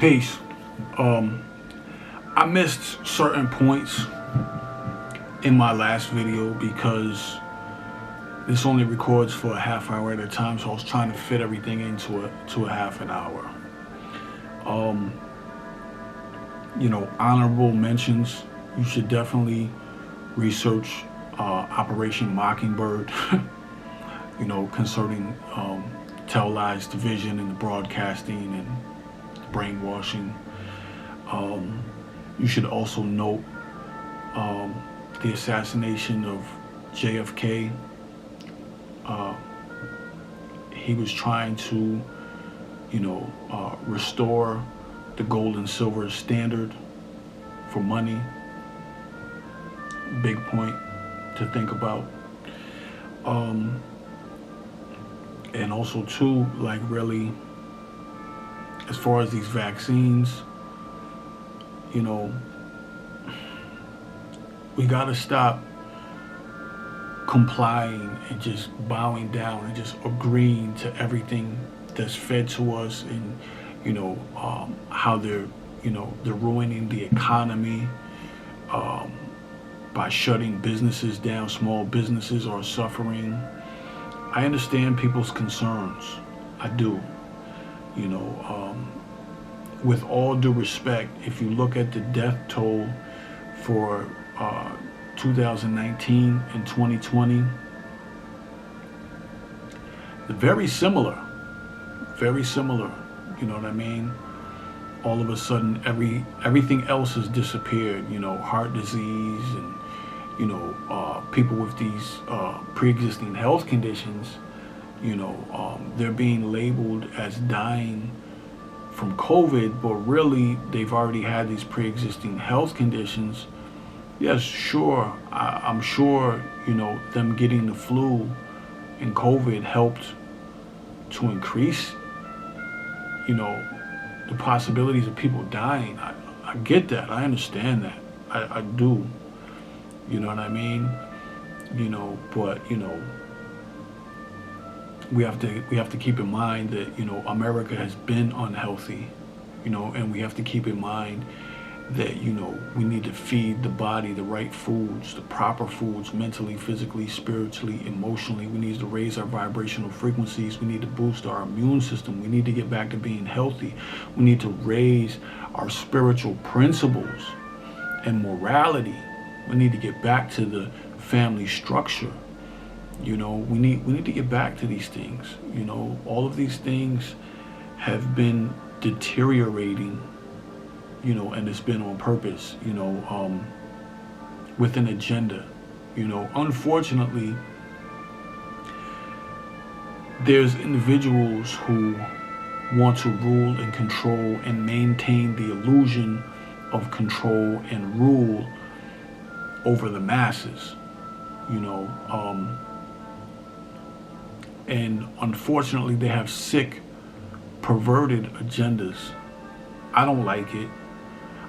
Peace. I missed certain points in my last video because this only records for a half hour at a time, so I was trying to fit everything into a half an hour. Honorable mentions. You should definitely research Operation Mockingbird. Concerning Tell Lies division and the broadcasting and brainwashing. You should also note the assassination of JFK. He was trying to, restore the gold and silver standard for money. Big point to think about. And also too, really, as far as these vaccines, we gotta stop complying and just bowing down and just agreeing to everything that's fed to us, and how they're ruining the economy by shutting businesses down. Small businesses are suffering. I understand people's concerns. I do. With all due respect, if you look at the death toll for 2019 and 2020, very similar. Very similar. You know what I mean? All of a sudden, everything else has disappeared. Heart disease and people with these pre-existing health conditions, they're being labeled as dying from COVID, but really they've already had these pre-existing health conditions. Yes, sure, I'm sure, them getting the flu and COVID helped to increase, the possibilities of people dying. I get that. I understand that. I do. You know what I mean? But we have to keep in mind that America has been unhealthy, and we have to keep in mind that we need to feed the body the right foods, the proper foods, mentally, physically, spiritually, emotionally. We need to raise our vibrational frequencies. We need to boost our immune system. We need to get back to being healthy. We need to raise our spiritual principles and morality. We need to get back to the family structure. We need to get back to these things. All of these things have been deteriorating, and it's been on purpose, with an agenda. Unfortunately, there's individuals who want to rule and control and maintain the illusion of control and rule over the masses, and unfortunately they have sick, perverted agendas. I don't like it.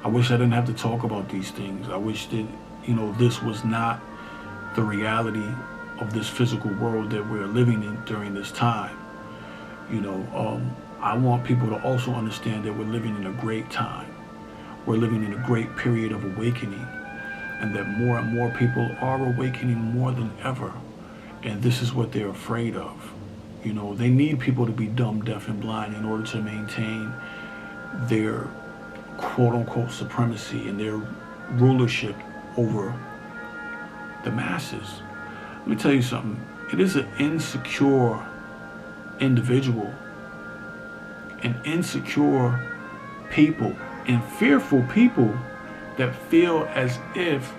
I wish I didn't have to talk about these things. I wish that, this was not the reality of this physical world that we're living in during this time. I want people to also understand that we're living in a great time. We're living in a great period of awakening, and that more and more people are awakening more than ever. And this is what they're afraid of. They need people to be dumb, deaf, and blind in order to maintain their quote-unquote supremacy and their rulership over the masses. Let me tell you something. It is an insecure individual, and insecure people, and fearful people that feel as if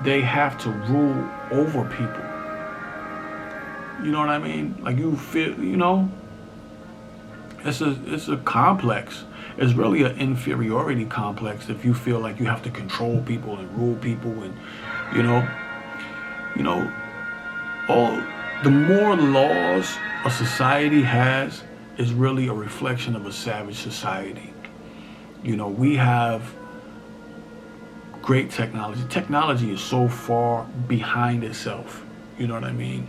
they have to rule over people. You know what I mean? Like, you feel, it's a complex. It's really an inferiority complex if you feel like you have to control people and rule people, and all the more laws a society has is really a reflection of a savage society. We have great technology. Technology is so far behind itself. You know what I mean?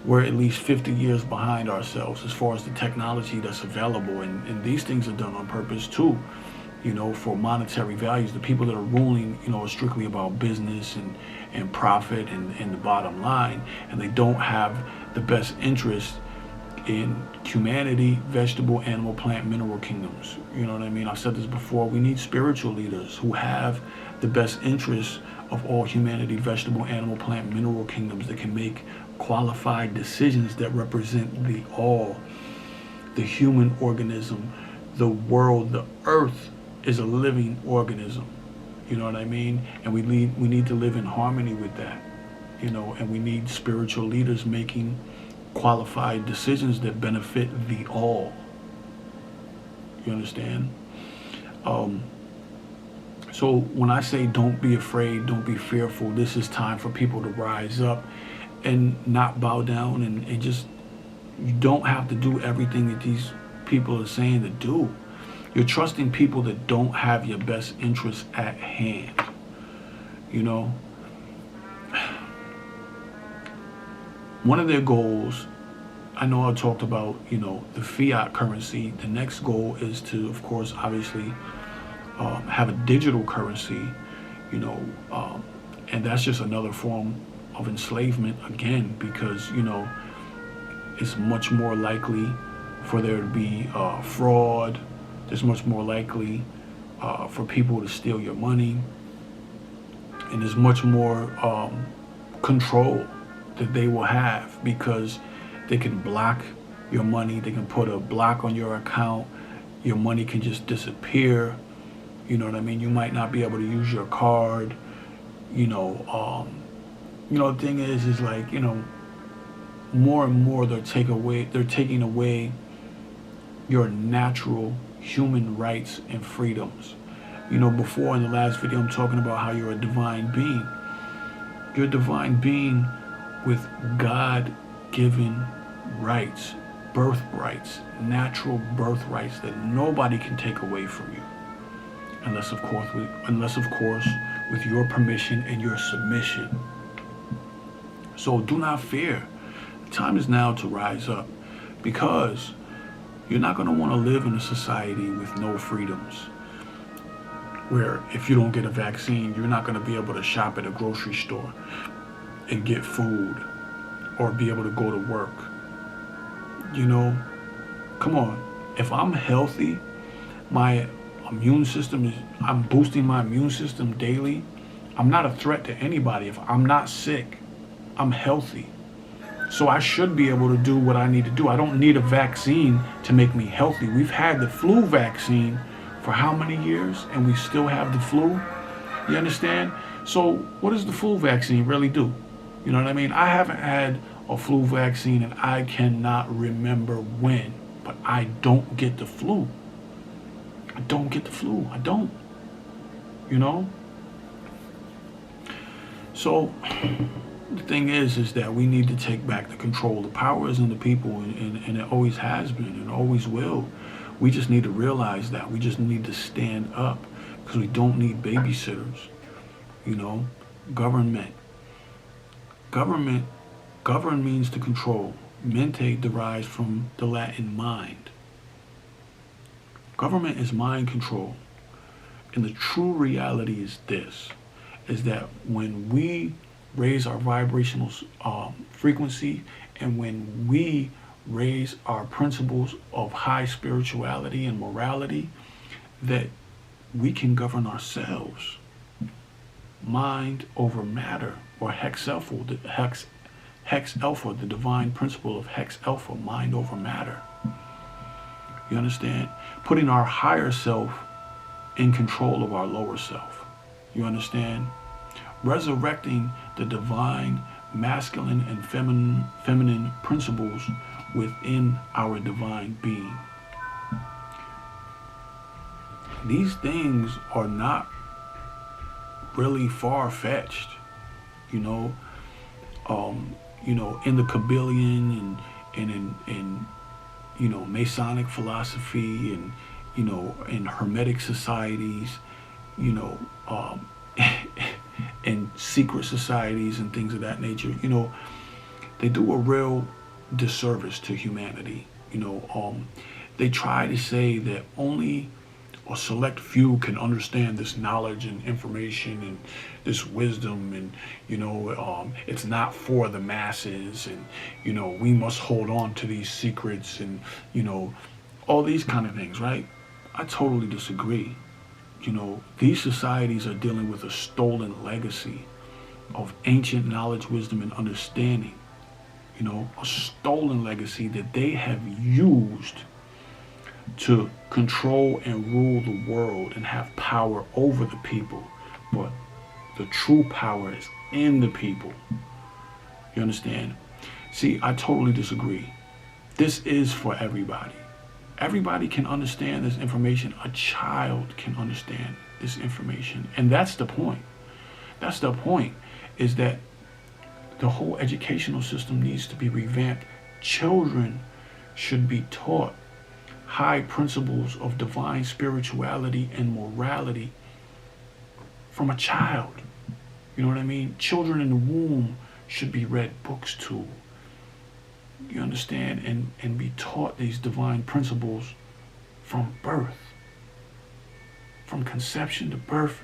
We're at least 50 years behind ourselves as far as the technology that's available, and these things are done on purpose too. for monetary values. The people that are ruling, are strictly about business and profit and the bottom line, and they don't have the best interest in humanity, vegetable, animal, plant, mineral kingdoms. You know what I mean? I've said this before. We need spiritual leaders who have the best interests of all humanity, vegetable, animal, plant, mineral kingdoms that can make qualified decisions that represent the all, the human organism, the world. The earth is a living organism. You know what I mean? And we need to live in harmony with that. And we need spiritual leaders making qualified decisions that benefit the all. You understand? So when I say don't be afraid, don't be fearful, this is time for people to rise up and not bow down, and just, you don't have to do everything that these people are saying to do. You're trusting people that don't have your best interests at hand. One of their goals, I know I talked about, the fiat currency. The next goal is to, of course, obviously, have a digital currency, and that's just another form of enslavement again, because, it's much more likely for there to be fraud. There's much more likely for people to steal your money, and there's much more control that they will have, because they can block your money. They can put a block on your account. Your money can just disappear. You know what I mean? You might not be able to use your card. The thing is like, more and more they're taking away your natural human rights and freedoms. Before in the last video, I'm talking about how you're a divine being. You're a divine being with God-given rights, birthrights, natural birthrights that nobody can take away from you, unless of course with your permission and your submission. So do not fear. The time is now to rise up, because you're not going to want to live in a society with no freedoms, where if you don't get a vaccine, you're not going to be able to shop at a grocery store and get food, or be able to go to work. Come on. If I'm healthy, I'm boosting my immune system daily. I'm not a threat to anybody. If I'm not sick, I'm healthy. So I should be able to do what I need to do. I don't need a vaccine to make me healthy. We've had the flu vaccine for how many years, and we still have the flu? You understand? So what does the flu vaccine really do? You know what I mean? I haven't had a flu vaccine and I cannot remember when, but I don't get the flu. I don't get the flu. I don't. So the thing is that we need to take back the control. The power is in the people, and it always has been and always will. We just need to realize that. We just need to stand up, because we don't need babysitters. Govern means to control. Mente derives from the Latin mind. Government is mind control. And the true reality is this, is that when we raise our vibrational frequency, and when we raise our principles of high spirituality and morality, that we can govern ourselves. Mind over matter, or Hex Alpha, the divine principle of Hex Alpha, mind over matter. You understand? Putting our higher self in control of our lower self. You understand? Resurrecting the divine masculine and feminine principles within our divine being. These things are not really far-fetched, in the Kabbalion and in Masonic philosophy, and in Hermetic societies, and secret societies and things of that nature. They do a real disservice to humanity. They try to say that only a select few can understand this knowledge and information and this wisdom, and it's not for the masses, and we must hold on to these secrets, and all these kind of things, right? I totally disagree. These societies are dealing with a stolen legacy of ancient knowledge, wisdom, and understanding. A stolen legacy that they have used to control and rule the world and have power over the people. But the true power is in the people. You understand? See, I totally disagree. This is for everybody. Everybody can understand this information. A child can understand this information. And that's the point. That's the point, is that the whole educational system needs to be revamped. Children should be taught high principles of divine spirituality and morality from a child. You know what I mean? Children in the womb should be read books to. You understand? And be taught these divine principles from birth, from conception to birth,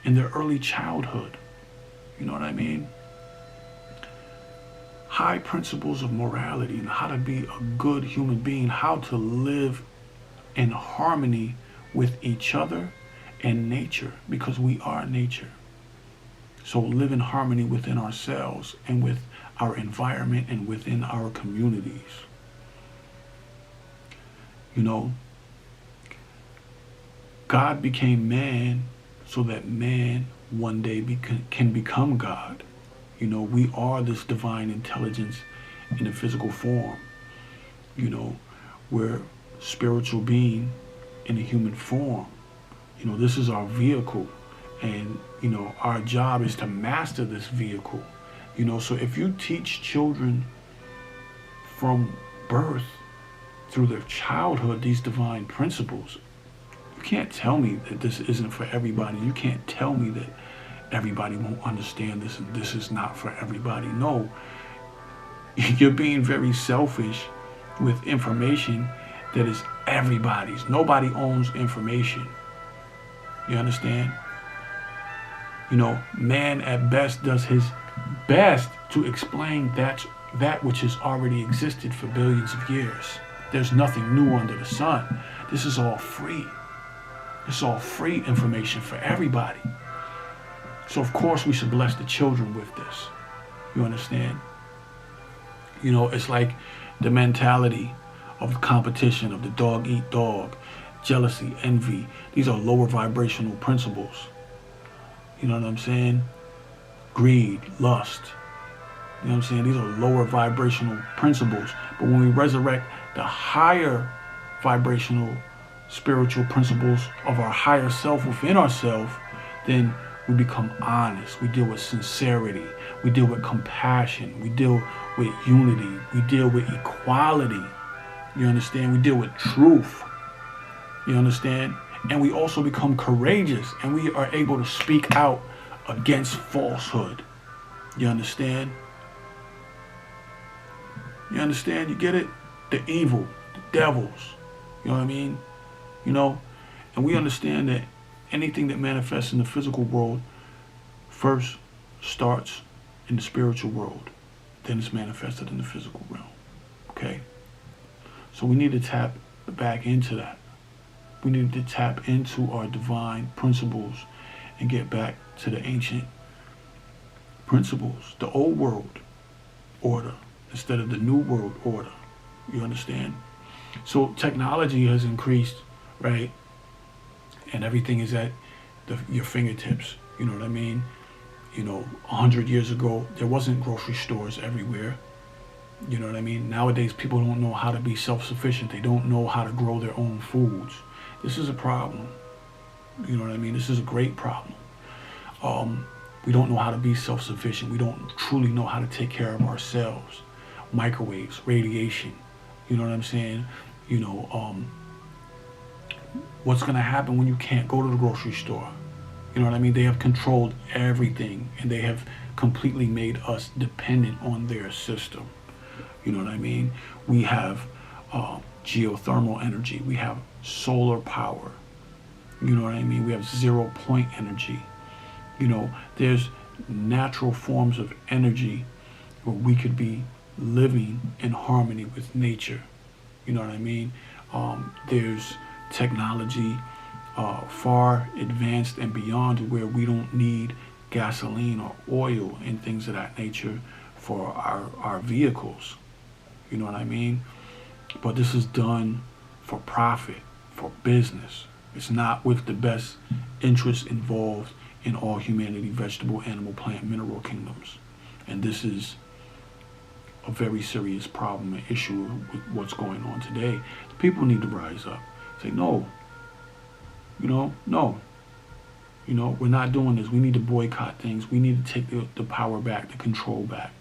in their early childhood. You know what I mean? High principles of morality and how to be a good human being, how to live in harmony with each other and nature, because we are nature. So live in harmony within ourselves and with our environment and within our communities. God became man so that man one day can become God. We are this divine intelligence in a physical form. We're spiritual being in a human form. This is our vehicle, and our job is to master this vehicle. So if you teach children from birth through their childhood these divine principles, you can't tell me that this isn't for everybody. You can't tell me that everybody won't understand this and this is not for everybody. No, you're being very selfish with information that is everybody's. Nobody owns information. You understand? Man at best does his best to explain that which has already existed for billions of years. There's nothing new under the sun. This is all free. It's all free information for everybody. So of course we should bless the children with this. You understand? It's like the mentality of competition, of the dog eat dog, jealousy, envy. These are lower vibrational principles. You know what I'm saying? Greed, lust. You know what I'm saying? These are lower vibrational principles. But when we resurrect the higher vibrational spiritual principles of our higher self within ourselves, then we become honest. We deal with sincerity. We deal with compassion. We deal with unity. We deal with equality. You understand? We deal with truth. You understand? And we also become courageous, and we are able to speak out against falsehood. You understand? You understand? You get it? The evil, the devils. You know what I mean? And we understand that anything that manifests in the physical world first starts in the spiritual world, then it's manifested in the physical realm. Okay? So we need to tap back into that. We need to tap into our divine principles and get back to the ancient principles, the old world order, instead of the new world order. You understand? So technology has increased, right? And everything is at your fingertips. You know what I mean? 100 years ago, there wasn't grocery stores everywhere. You know what I mean? Nowadays, people don't know how to be self-sufficient. They don't know how to grow their own foods. This is a problem. You know what I mean? This is a great problem. We don't know how to be self-sufficient. We don't truly know how to take care of ourselves. Microwaves, radiation. You know what I'm saying? What's going to happen when you can't go to the grocery store? You know what I mean? They have controlled everything, and they have completely made us dependent on their system. You know what I mean? We have geothermal energy. We have solar power. You know what I mean? We have 0 point energy. You know, there's natural forms of energy where we could be living in harmony with nature. You know what I mean? There's technology far advanced and beyond where we don't need gasoline or oil and things of that nature for our vehicles. You know what I mean? But this is done for profit, for business. It's not with the best interests involved in all humanity, vegetable, animal, plant, mineral kingdoms. And this is a very serious problem and issue with what's going on today. The people need to rise up. Say, no, no. We're not doing this. We need to boycott things. We need to take the power back, the control back.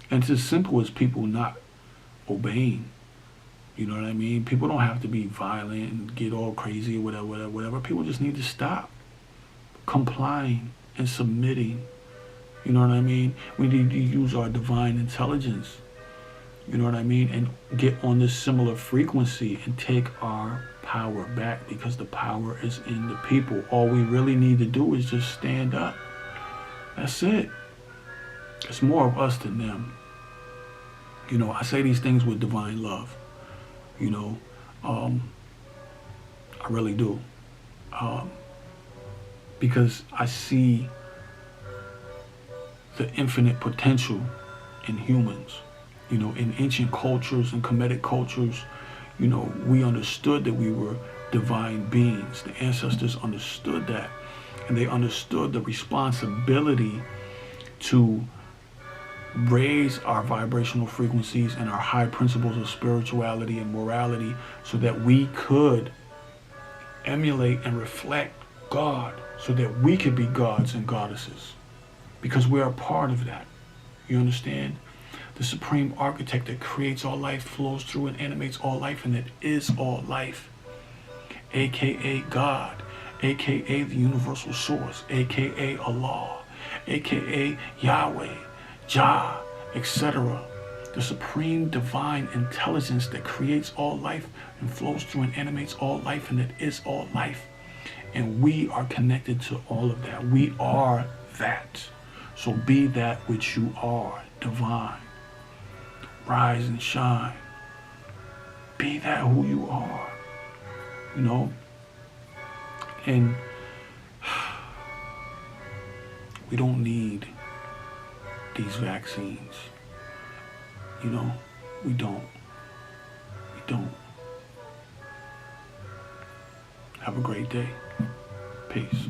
And it's as simple as people not obeying. You know what I mean? People don't have to be violent and get all crazy or whatever. People just need to stop complying and submitting. You know what I mean? We need to use our divine intelligence. You know what I mean? And get on this similar frequency and take our power back, because the power is in the people. All we really need to do is just stand up. That's it. It's more of us than them. I say these things with divine love. I really do. Because I see the infinite potential in humans. In ancient cultures and Kemetic cultures, we understood that we were divine beings. The ancestors understood that. And they understood the responsibility to raise our vibrational frequencies and our high principles of spirituality and morality so that we could emulate and reflect God, so that we could be gods and goddesses, because we're a part of that. You understand? The supreme architect that creates all life, flows through and animates all life, and it is all life, aka God, aka the universal source, aka Allah, aka Yahweh, Jah, etc. The supreme divine intelligence that creates all life and flows through and animates all life, and it is all life. And we are connected to all of that. We are that. So be that which you are, divine. Rise and shine. Be that who you are. And we don't need these vaccines. We don't. Have a great day. Peace.